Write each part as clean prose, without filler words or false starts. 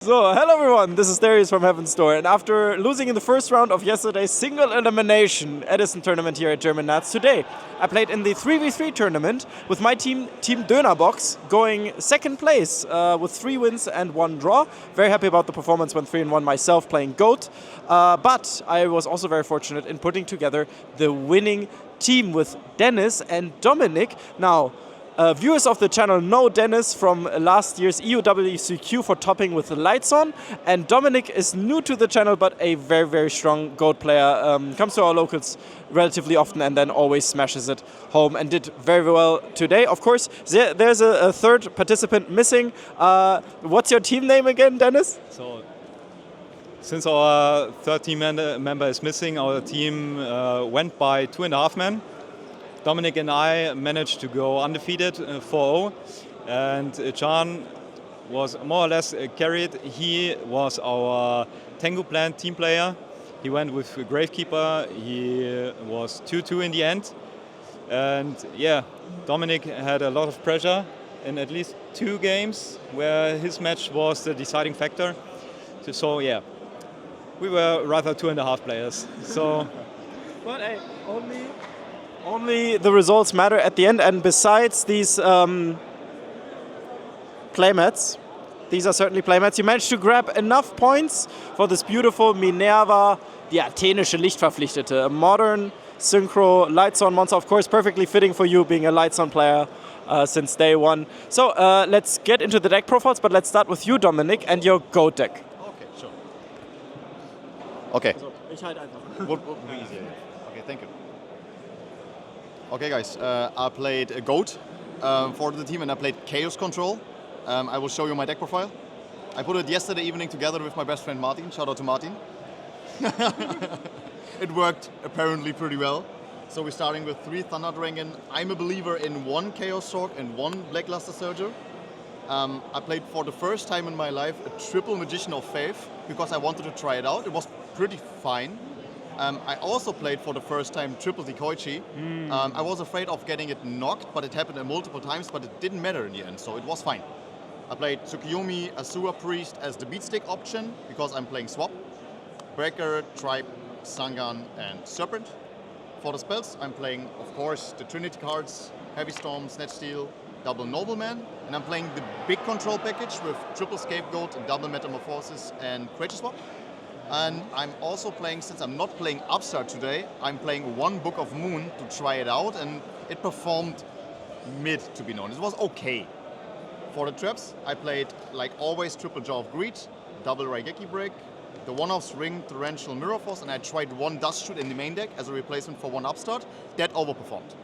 So, hello everyone, this is Darius from Heaven's Door, and after losing in the first round of yesterday's single elimination Edison tournament here at German NATS, today I played in the 3v3 tournament with my team Dönerbox, going second place with 3 wins and 1 draw. Very happy about the performance, went 3-1 myself playing GOAT, but I was also very fortunate in putting together the winning team with Dennis and Dominic. Now, viewers of the channel know Dennis from last year's EUWCQ for topping with the lights on, and Dominic is new to the channel but a very, very strong GOAT player. Comes to our locals relatively often and then always smashes it home and did very well today. Of course, there's a third participant missing. What's your team name again, Dennis? So, since our third team member is missing, our team went by 2.5 men. Dominic and I managed to go undefeated 4-0, and Can was more or less carried. He was our gigaplant team player. He went with Gravekeeper. He was 2-2 in the end. And yeah, Dominic had a lot of pressure in at least 2 games where his match was the deciding factor. So yeah, we were rather 2.5 players. So, but hey, only the results matter at the end, and besides these playmats, these are certainly playmats, you managed to grab enough points for this beautiful Minerva, die athenische Lichtverpflichtete, a modern synchro lights on monster, of course perfectly fitting for you being a lights on player since day one. So let's get into the deck profiles, but let's start with you, Dominic, and your GOAT deck. Okay, sure. Okay. Also, ich halte einfach. Would be easier. Okay, thank you. Okay, guys, I played a GOAT for the team, and I played Chaos Control. I will show you my deck profile. I put it yesterday evening together with my best friend Martin. Shout out to Martin. It worked apparently pretty well. So we're starting with 3 Thunder Dragon. I'm a believer in 1 Chaos Sword and 1 Blackluster Surger. I played for the first time in my life a triple Magician of Faith because I wanted to try it out. It was pretty fine. I also played for the first time triple Dekoichi. I was afraid of getting it knocked, but it happened multiple times, but it didn't matter in the end, so it was fine. I played Tsukiyomi Asura Priest as the beatstick option because I'm playing swap. Breaker, Tribe, Sangan, and Serpent. For the spells, I'm playing, of course, the Trinity cards, Heavy Storm, Snatch Steel, double Nobleman, and I'm playing the big control package with triple Scapegoat, double Metamorphosis, and Creature Swap. And I'm also playing, since I'm not playing Upstart today, I'm playing 1 Book of Moon to try it out, and it performed mid, to be known. It was okay. For the traps, I played, like always, triple Jaw of Greed, double Raigeki Break, the 1-offs Ring, Torrential Mirror Force, and I tried 1 Dust Shoot in the main deck as a replacement for 1 Upstart. That overperformed.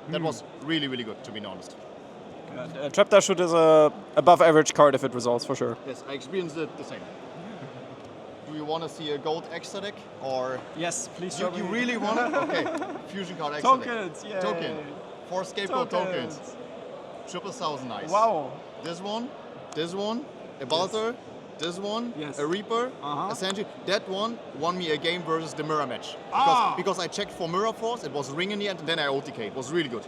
That was really, really good, to be honest. Trap Dust Shoot is a above average card if it resolves, for sure. Yes, I experienced it the same. Do you want to see a GOAT extra deck, or? Yes, please. You really want it? Okay. Fusion card extra Tokens, deck. yeah. Token. 4 Scapegoat tokens. Triple Thousand Eyes. Wow. This one, a Balthor, this one, yes. a Reaper, a Sentry. That one won me a game versus the mirror match. Because I checked for Mirror Force, it was Ring in the end, and then I OTK. It was really good.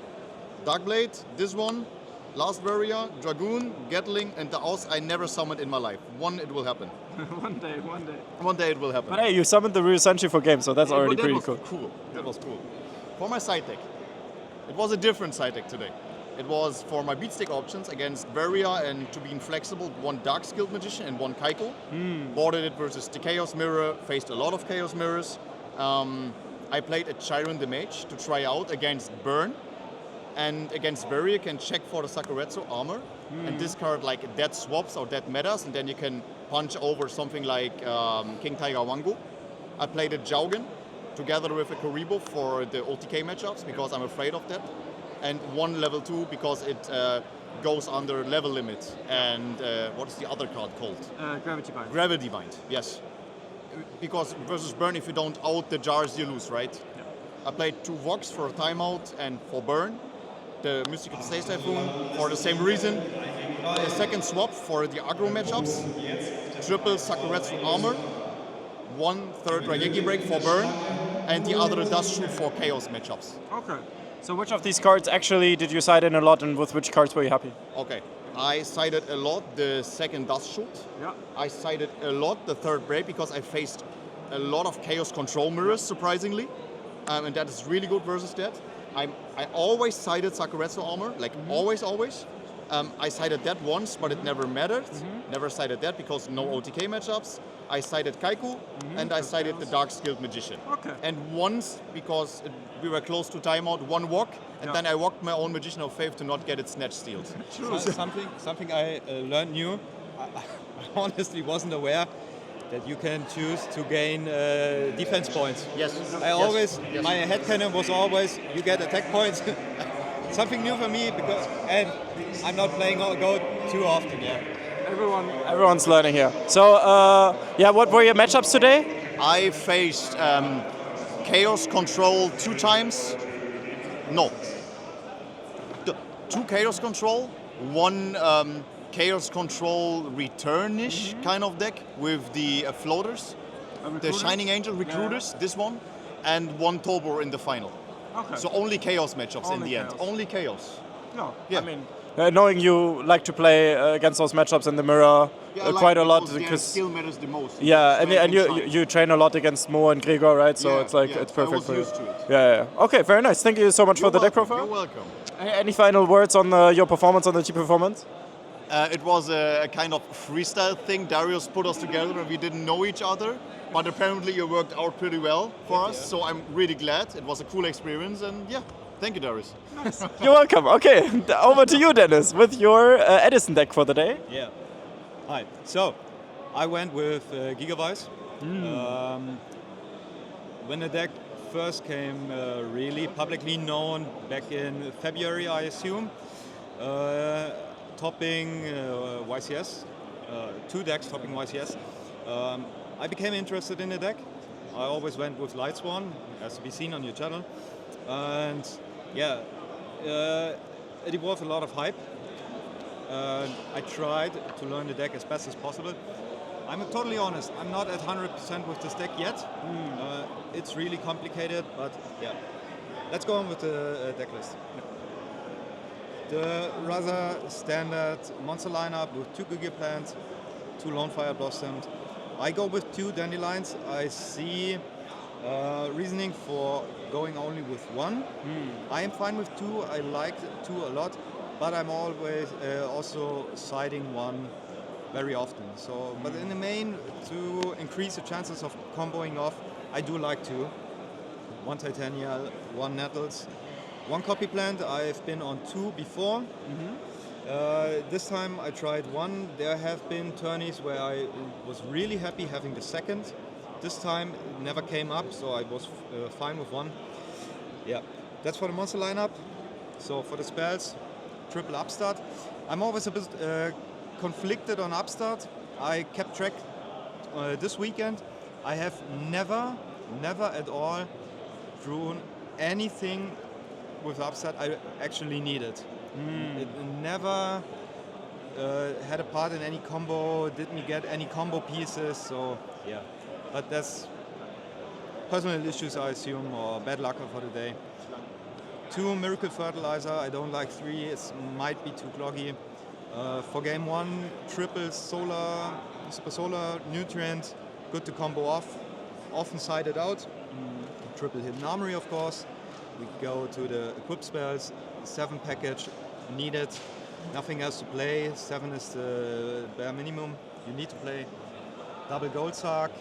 Darkblade, this one, Last Warrior, Dragoon, Gatling, and the Aus I never summoned in my life. It will happen. One day. One day it will happen. But hey, you summoned the real Sentry for game, so that's already pretty cool. That was cool. For my side deck, it was a different side deck today. It was for my beatstick options against Varia and to be inflexible, 1 Dark Skilled Magician and 1 Kaiko. Boarded it versus the Chaos Mirror, faced a lot of Chaos Mirrors. I played a Chiron the Mage to try out against Burn. And against Varia can check for the Sakuretsu armor and discard like dead swaps or dead metas, and then you can punch over something like King Tiger Wango. I played a Jaugen together with a Karibo for the OTK matchups because I'm afraid of that. And 1 level 2 because it goes under level limit. And what is the other card called? Gravity Bind. Gravity Bind, yes. Because versus Burn, if you don't out the jars, you lose, right? Yeah. I played 2 Vox for a timeout and for Burn. The Mystical Stays Typhoon for the same reason. A second swap for the aggro matchups. Triple Sakuretsu armor. 1 third Raigeki Break for Burn. And the other Dust Shoot for Chaos matchups. Okay. So which of these cards actually did you side in a lot, and with which cards were you happy? Okay. I sided a lot the second dust shoot. Yeah. I sided a lot the third break because I faced a lot of chaos control mirrors, surprisingly. And that is really good versus that. I always sided Sakuretsu armor, like always. I sided that once, but it never mattered. Never sided that because no OTK matchups. I sided Kaiku, and I sided the Dark Skilled Magician. Okay. And once, because we were close to timeout, one walk, and then I walked my own Magician of Faith to not get it snatch stealed. Something I learned new. I honestly wasn't aware that you can choose to gain defense points. Yes. My headcanon was always, you get attack points. Something new for me and I'm not playing Go too often. Yeah. Everyone's learning here. So, what were your matchups today? I faced Chaos Control 2 times. No. 2 Chaos Control, 1 Chaos Control return-ish kind of deck with the floaters, the Shining Angel recruiters, this one, and 1 Tobor in the final. Okay. So only Chaos matchups in the Chaos. end. Only Chaos. No, Yeah. I mean, knowing you like to play against those matchups in the mirror quite a lot because skill matters the most. Yeah, and you train a lot against Mo and Gregor, right? So it's like it's perfect for you. Used to it. Yeah. Okay, very nice. Thank you so much for the deck profile. You're welcome. Any final words on your performance, on the team performance? It was a kind of freestyle thing. Darius put us together and we didn't know each other, but apparently it worked out pretty well for us. So I'm really glad. It was a cool experience, and yeah, thank you, Darius. You're welcome. Okay, over to you, Dennis, with your Edison deck for the day. Yeah. Hi. So, I went with Gigavise. When the deck first came really publicly known back in February, I assume, topping YCS, 2 decks topping YCS, I became interested in the deck. I always went with Lightsworn, as to be seen on your channel, and yeah, it evolved a lot of hype. I tried to learn the deck as best as possible. I'm totally honest, I'm not at 100% with this deck yet. It's really complicated, but yeah. Let's go on with the deck list. The rather standard monster lineup with 2 Gigaplant, 2 Lonefire Blossomed. I go with 2 Dandelions. I see reasoning for going only with 1. I am fine with 2. I like 2 a lot, but I'm always also siding 1 very often. So, but in the main, to increase the chances of comboing off, I do like 2. 1 Titania, 1 Nettles, 1 Copy Plant. I've been on 2 before. This time I tried 1. There have been tourneys where I was really happy having the 2nd. This time it never came up, so I was fine with 1. Yeah, that's for the monster lineup. So for the spells, triple upstart. I'm always a bit conflicted on upstart. I kept track this weekend. I have never at all drawn anything with upstart I actually needed. It never had a part in any combo, didn't get any combo pieces, so yeah. But that's personal issues, I assume, or bad luck for the day. 2 Miracle Fertilizer, I don't like 3, it might be too cloggy. For game 1, triple solar, super solar, nutrient, good to combo off, often sided out. Triple hidden armory, of course. We go to the equip spells, 7 package, needed, nothing else to play. 7 is the bare minimum you need to play. Double Gold Sark,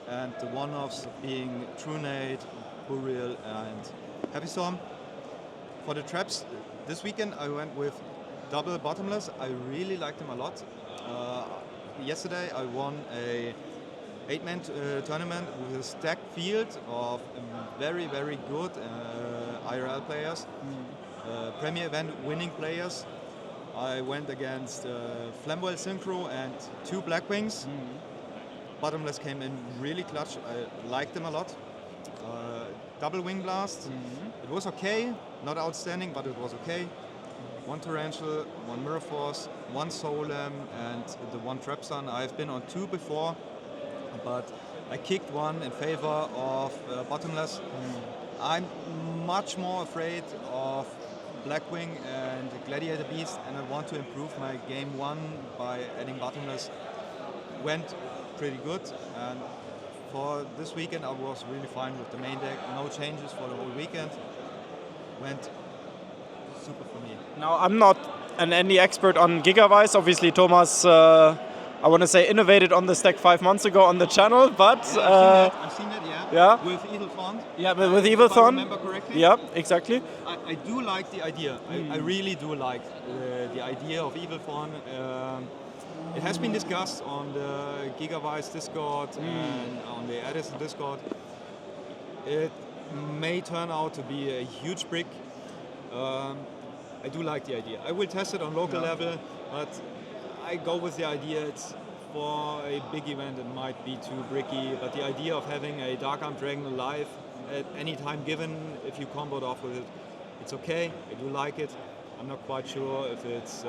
and the one-offs being Trunade, Burial, and Happy Storm. For the traps, this weekend I went with double Bottomless. I really liked them a lot. Yesterday I won a 8-man tournament with a stacked field of very, very good IRL players, Premier event winning players. I went against Flamwell Synchro and 2 Blackwings. Bottomless came in really clutch. I liked them a lot. Double Wing Blast. It was okay, not outstanding, but it was okay. 1 Torrential, 1 Mirror Force, 1 Soulem, and the 1 Trap Stun. I've been on 2 before, but I kicked 1 in favor of Bottomless. I'm much more afraid of Blackwing and Gladiator Beast, and I want to improve my game 1 by adding bottomless. Went pretty good, and for this weekend I was really fine with the main deck. No changes for the whole weekend. Went super for me. Now, I'm not any expert on Gigavise. Obviously, Thomas, I want to say, innovated on this deck 5 months ago on the channel, but... I've seen it, yeah. Yeah? With Evilthorn. Yeah, with Evilthorn. If I remember correctly. Yeah, exactly. I do like the idea. I really do like the idea of Evilthorn. It has been discussed on the Gigavise Discord and on the Edison Discord. It may turn out to be a huge brick. I do like the idea. I will test it on local level, but I go with the idea. It's for a big event, it might be too bricky, but the idea of having a Dark Arm Dragon alive at any time given, if you comboed off with it, it's okay. I do like it. I'm not quite sure if it's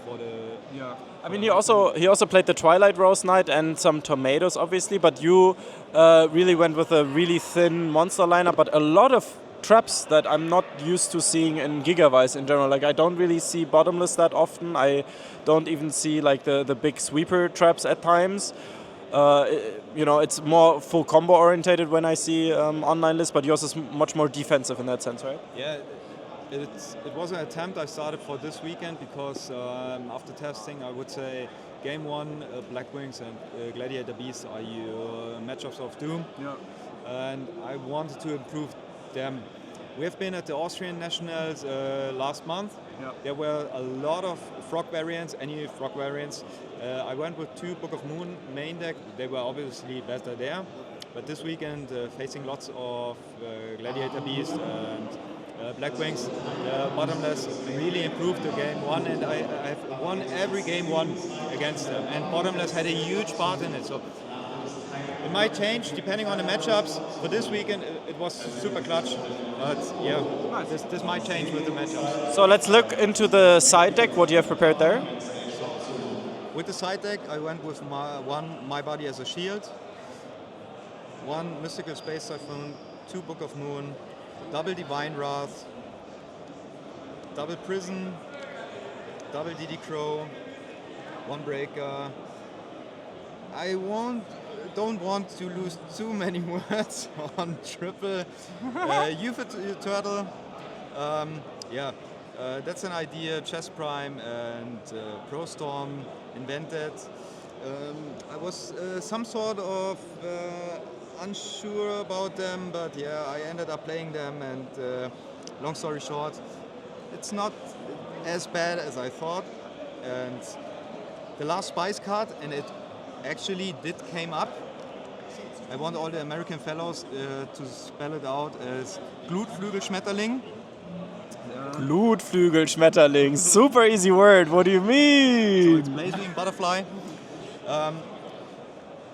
for the... Yeah. I mean, he also played the Twilight Rose Knight and some Tomatoes, obviously, but you really went with a really thin monster lineup, but a lot of traps that I'm not used to seeing in Gigavise in general. Like, I don't really see bottomless that often. I don't even see like the big sweeper traps at times. It's more full combo orientated when I see online lists, but yours is much more defensive in that sense, right? Yeah, it was an attempt I started for this weekend because after testing, I would say game 1, Blackwings and Gladiator Beast are your matchups of doom. Yeah. And I wanted to improve them. We have been at the Austrian Nationals last month. Yeah. There were a lot of frog variants, any frog variants. I went with 2 Book of Moon main deck. They were obviously better there. But this weekend, facing lots of Gladiator Beast and Blackwings, bottomless really improved the game 1, and I have won every game 1 against them. And bottomless had a huge part in it. So it might change depending on the matchups. For this weekend, it was super clutch. But yeah, this might change with the matchups. So let's look into the side deck, what you have prepared there. With the side deck, I went with my body as a shield, 1 Mystical Space Typhoon, 2 Book of Moon, double Divine Wrath, double Prison, double DD Crow, 1 Breaker. I don't want to lose too many words on triple UFO Turtle. That's an idea Chess Prime and Pro Storm invented. I was some sort of unsure about them, but yeah, I ended up playing them, and long story short, it's not as bad as I thought. And the last Spice card, and it actually did came up. I want all the American fellows to spell it out as Glutflügelschmetterling. Glutflügelschmetterling, super easy word. What do you mean? So it's Blazewing Butterfly.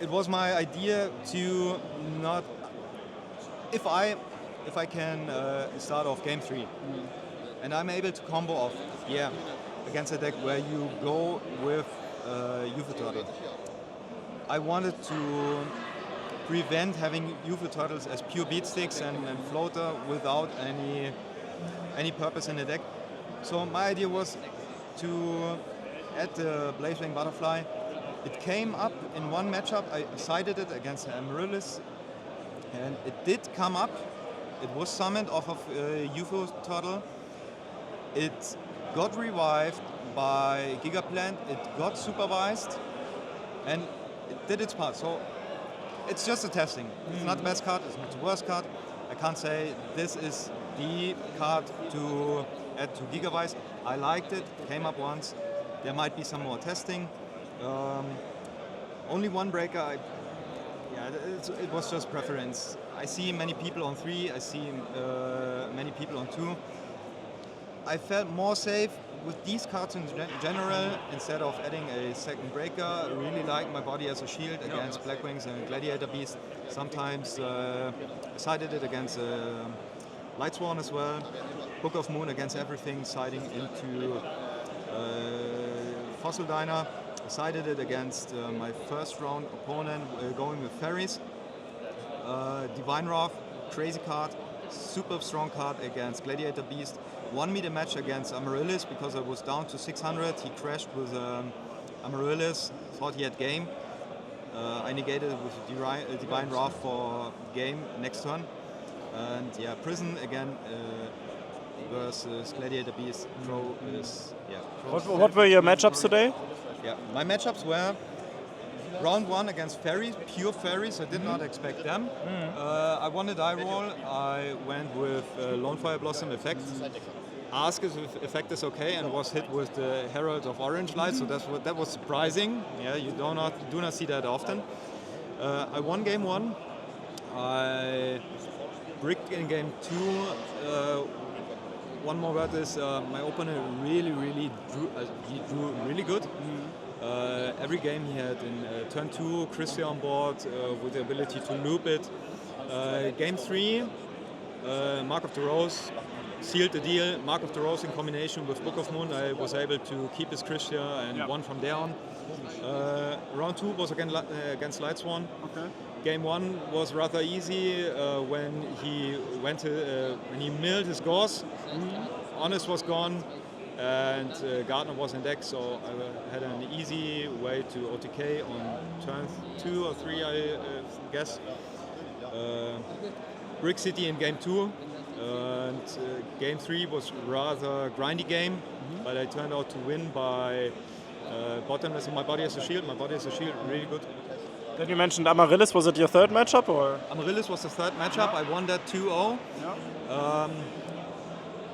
It was my idea to not, if I can start off game 3, and I'm able to combo off, against a deck where you go with UFO Turtle. I wanted to prevent having UFO Turtles as pure beat sticks and floater without any purpose in the deck. So my idea was to add the Blazewing Butterfly. It came up in one matchup. I sided it against Amaryllis, and it did come up. It was summoned off of UFO Turtle. It got revived by Gigaplant. It got supervised, and it did its part. So it's just a testing. It's not the best card. It's not the worst card. I can't say this is the card to add to Gigavise. I liked it. Came up once. There might be some more testing. Only 1 breaker. It was just preference. I see many people on 3. I see many people on 2. I felt more safe with these cards in general instead of adding a second breaker. I really like my body as a shield against Blackwings and Gladiator Beast. Sometimes I sided it against Lightsworn as well. Book of Moon against everything, siding into Fossil Diner. I sided it against my first round opponent, going with Fairies. Divine Wrath, crazy card. super strong card against Gladiator Beast. Won me the match against Amaryllis because I was down to 600. He crashed with Amaryllis, thought he had game. I negated it with Divine Wrath for game next turn. And yeah, Prison again versus Gladiator Beast. Pro is, yeah. What were your matchups today? Yeah, my matchups were round 1 against Fairies, pure Fairies. I did not expect them. I won a die roll. I went with Lone Fire Blossom effect. Ask if effect is okay, and was hit with the Herald of Orange Light, so that was surprising. Yeah, you do not see that often. I won game 1. I bricked in game 2. One more word is my opponent really drew. He drew really good. Every game he had in turn 2 Christian on board with the ability to loop it. Game 3, Mark of the Rose. Sealed the deal. Mark of the Rose in combination with Book of Moon, I was able to keep his Christia and won from there on. Round 2 was again against Lightsworn. Okay. Game 1 was rather easy when he milled his Gauze. Honest was gone and Gardner was in deck, so I had an easy way to OTK on turn 2 or 3, I guess. Brick City in game 2. And game 3 was rather grindy game, but I turned out to win by bottomless. My body as a shield. My body as a shield, really good. Then you mentioned Amaryllis. Was it your third matchup, or? Amaryllis was the third matchup. I won that 2-0. Yeah.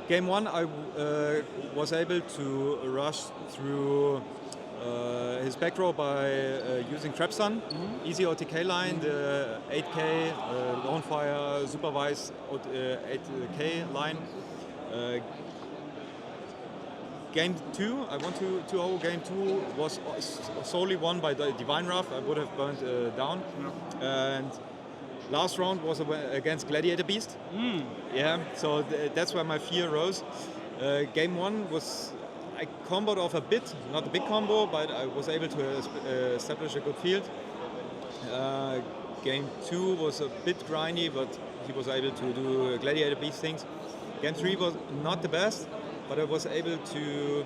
Game 1, I was able to rush through his back row by using Trap Stun. Easy OTK line, the 8k Lone Fire Supervise 8k line. Game 2, I won 2-0. Game 2 was solely won by the Divine Wrath. I would have burned down. And last round was against Gladiator Beast. Yeah, so that's where my fear rose. Game 1 was, I comboed off a bit, not a big combo, but I was able to establish a good field. Game 2 was a bit grindy, but he was able to do Gladiator Beast things. Game 3 was not the best, but I was able to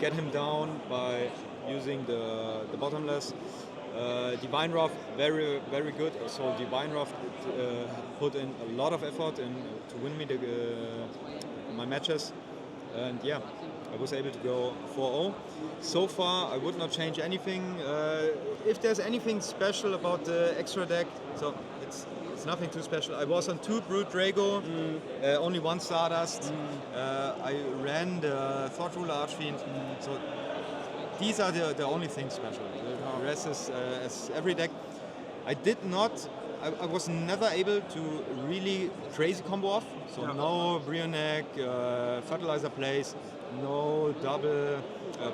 get him down by using the bottomless. Divine Wrath, very good. So Divine Wrath put in a lot of effort to win me my matches. And yeah, I was able to go 4-0. So far, I would not change anything. If there's anything special about the extra deck, so it's nothing too special. I was on 2 Brood Drago, only 1 Stardust. I ran the Thought Ruler Archfiend. So these are the only things special. The rest is as every deck. I was never able to really crazy combo off. So no Brionek, Fertilizer Plays, no double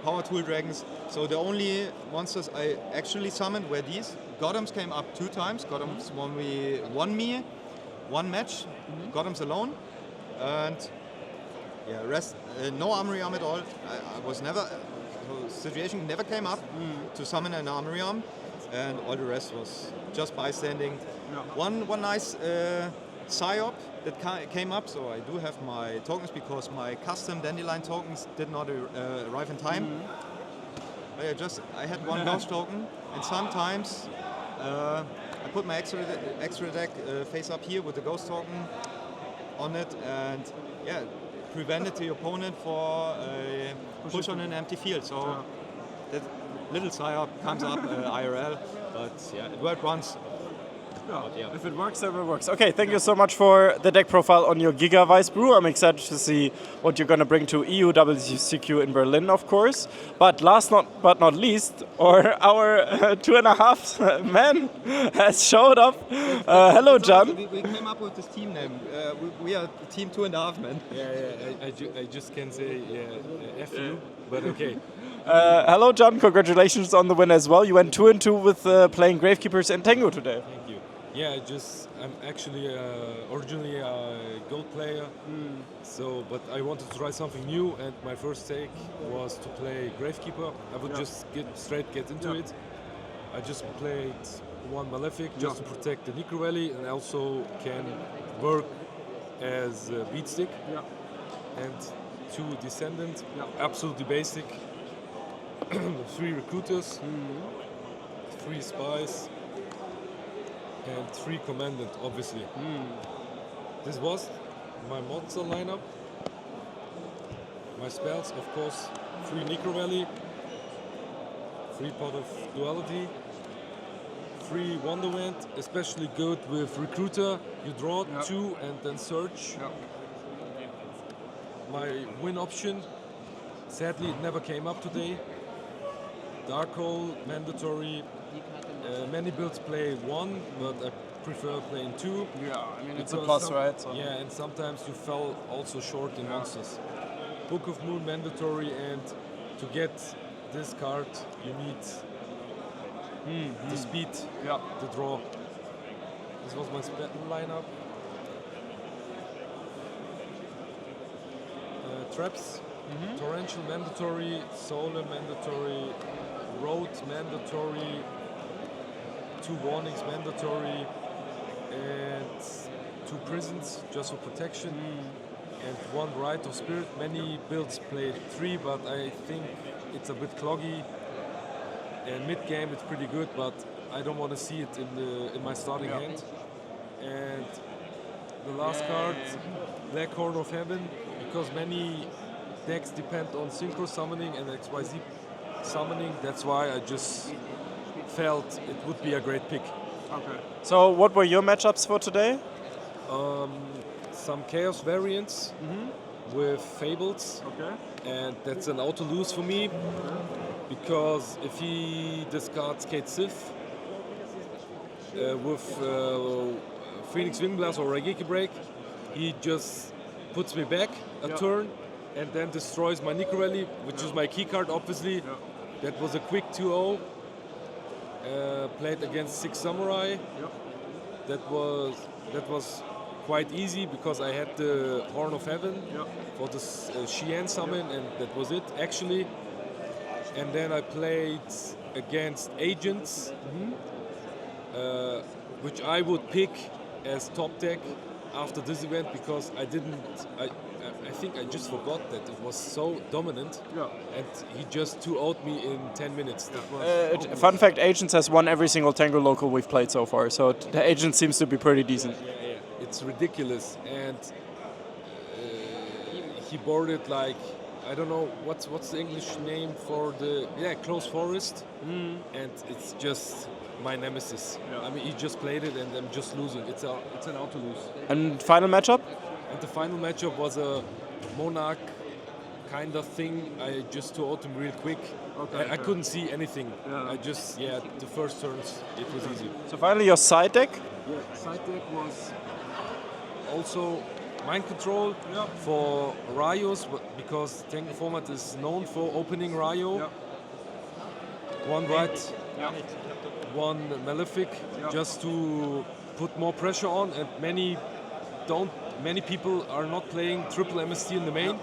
Power Tool Dragons. So the only monsters I actually summoned were these. Gothams came up 2 times. Gothams won me 1 match. Gothams alone. And yeah, rest, no Armory Arm at all. I was never, situation never came up to summon an Armory Arm. And all the rest was just bystanding. One nice Psyop that came up, so I do have my tokens because my custom Dandelion tokens did not arrive in time. I had 1 Ghost token, and sometimes I put my extra deck face up here with the Ghost token on it, and yeah, prevented the opponent for a push on an empty field. So that little Psyop comes up IRL, but yeah, it worked once. Yeah. If it works, then it works. Okay, thank you so much for the deck profile on your Gigavise brew. I'm excited to see what you're going to bring to EU WCQ in Berlin, of course. But last but not least, our 2.5 man has showed up. Hello, John. We came up with this team name. We are team 2.5 men. I just can't say F you, but okay. Hello, John. Congratulations on the win as well. You went 2-2 with playing Gravekeepers and Tango today. Thank you. Yeah, I'm actually originally a gold player, but I wanted to try something new, and my first take was to play Gravekeeper. I would just get into it, I just played one Malefic just to protect the Necro Valley, and also can work as a beat stick. And 2 Descendant, absolutely basic. 3 Recruiters, 3 Spies, and 3 Commandant, obviously. This was my monster lineup. My spells, of course, 3 Necro Valley, 3 Pot of Duality, 3 Wonderland, especially good with Recruiter. You draw 2 and then search. My win option, sadly it never came up today. Darkhold, mandatory. Many builds play 1, but I prefer playing 2. Yeah, I mean it's a plus, right? So. Yeah, and sometimes you fell also short in monsters. Book of Moon mandatory, and to get this card you need the speed, the draw. This was my lineup. Traps, Torrential mandatory, Solar mandatory, Road mandatory, 2 Warnings mandatory, and 2 Prisons just for protection, and 1 Rite of Spirit. Many builds played 3, but I think it's a bit cloggy. And mid game it's pretty good, but I don't want to see it in my starting hand. And the last card, Black Horn of Heaven, because many decks depend on synchro summoning and XYZ summoning. That's why I just felt it would be a great pick. Okay. So what were your matchups for today? Some Chaos variants with Fables. Okay. And that's an auto lose for me, because if he discards Kate Sith with Phoenix Wingblast or Raigeki Break, he just puts me back a turn and then destroys my Necro Valley, which is my key card, obviously. That was a quick 2-0. Played against 6 Samurai. That was quite easy because I had the Horn of Heaven for the Xian summon, and that was it actually. And then I played against Agents, which I would pick as top deck after this event, because I think I just forgot that it was so dominant, and he just 2-0'd me in 10 minutes. That was fun fact, Agents has won every single Tango local we've played so far, so the Agent seems to be pretty decent. It's ridiculous, and he boarded like, I don't know what's the English name for the Close Forest, and it's just my nemesis. I mean, he just played it and I'm just losing. It's an auto lose. And final matchup? And the final matchup was a Monarch kind of thing. I just 2-0'd him real quick. I couldn't see anything. I just, the first turns, it was easy. So finally your side deck? Yeah, side deck was also Mind Control for Rayos, because Tango format is known for opening Rayo. 1 Right, 1 Malefic, just to put more pressure on, and many people are not playing triple MST in the main.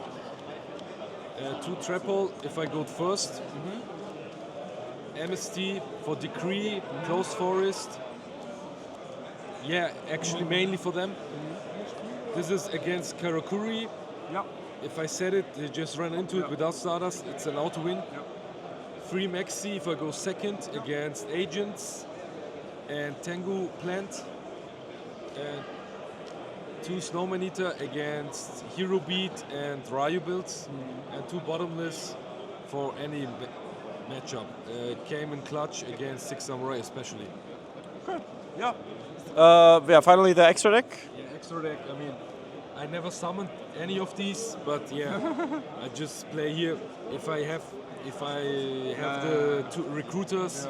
2 Trapple if I go first. MST for Decree, Close Forest. Yeah, actually mainly for them. This is against Karakuri. If I set it, they just run into it without Stardust. It's an auto win. 3 Maxi if I go second against Agents and Tengu Plant. And 2 Snowman Eater against Hero Beat and Ryu builds. And 2 Bottomless for any matchup. Came in clutch against 6 Samurai especially. Okay. Finally the extra deck. Extra deck, I mean, I never summoned any of these, but I just play here. If I have the 2 Recruiters,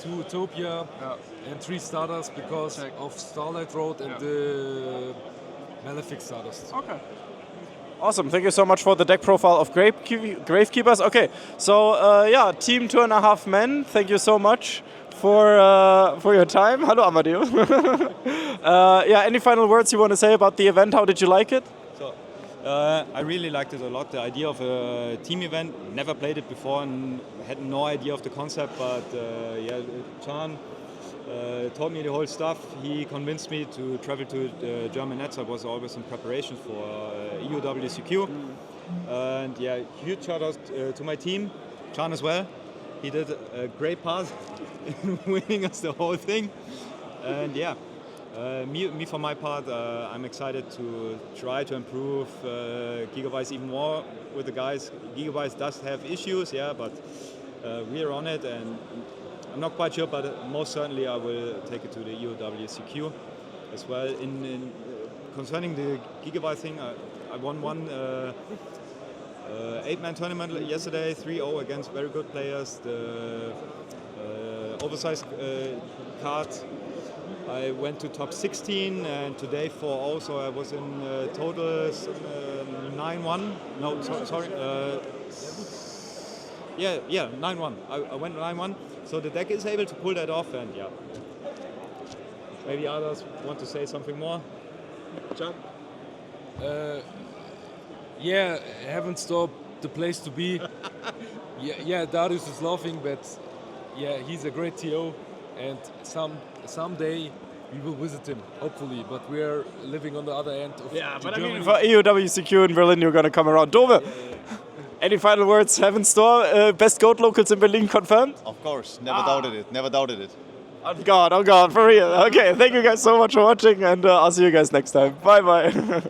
2 Utopia, and 3 Stardust because of Starlight Road and the Malefic Stardust. Okay. Awesome. Thank you so much for the deck profile of Gravekeepers. Okay, so team 2.5 men. Thank you so much for your time. Hello, Amadeo. Any final words you want to say about the event? How did you like it? So, I really liked it a lot. The idea of a team event. Never played it before and had no idea of the concept. But yeah, Can taught me the whole stuff. He convinced me to travel to the German NATS. I was always in preparation for EUWCQ. And yeah, huge shout out to my team, Can as well. He did a great part in winning us the whole thing. And yeah. Me for my part, I'm excited to try to improve Gigavise even more with the guys. Gigavise does have issues, yeah, but we're on it, and I'm not quite sure, but most certainly I will take it to the EUWCQ as well. In concerning the Gigavise thing, I won one 8-man tournament yesterday, 3-0 against very good players. The oversized card. I went to top 16 and today 4-0, so I was in total 9-1. No, sorry. Yeah, 9-1. I went 9-1. So the deck is able to pull that off, and yeah. Maybe others want to say something more. John? Yeah, haven't stopped the place to be. yeah, Darius is laughing, but yeah, he's a great TO, and someday we will visit him, hopefully. But we are living on the other end of but Germany. I mean, for EUWCQ in Berlin, you're gonna come around. Dome, any final words? Heaven Store, best goat locals in Berlin confirmed? Of course, never doubted it. Never doubted it. Oh God, for real. Okay, thank you guys so much for watching, and I'll see you guys next time. Bye bye.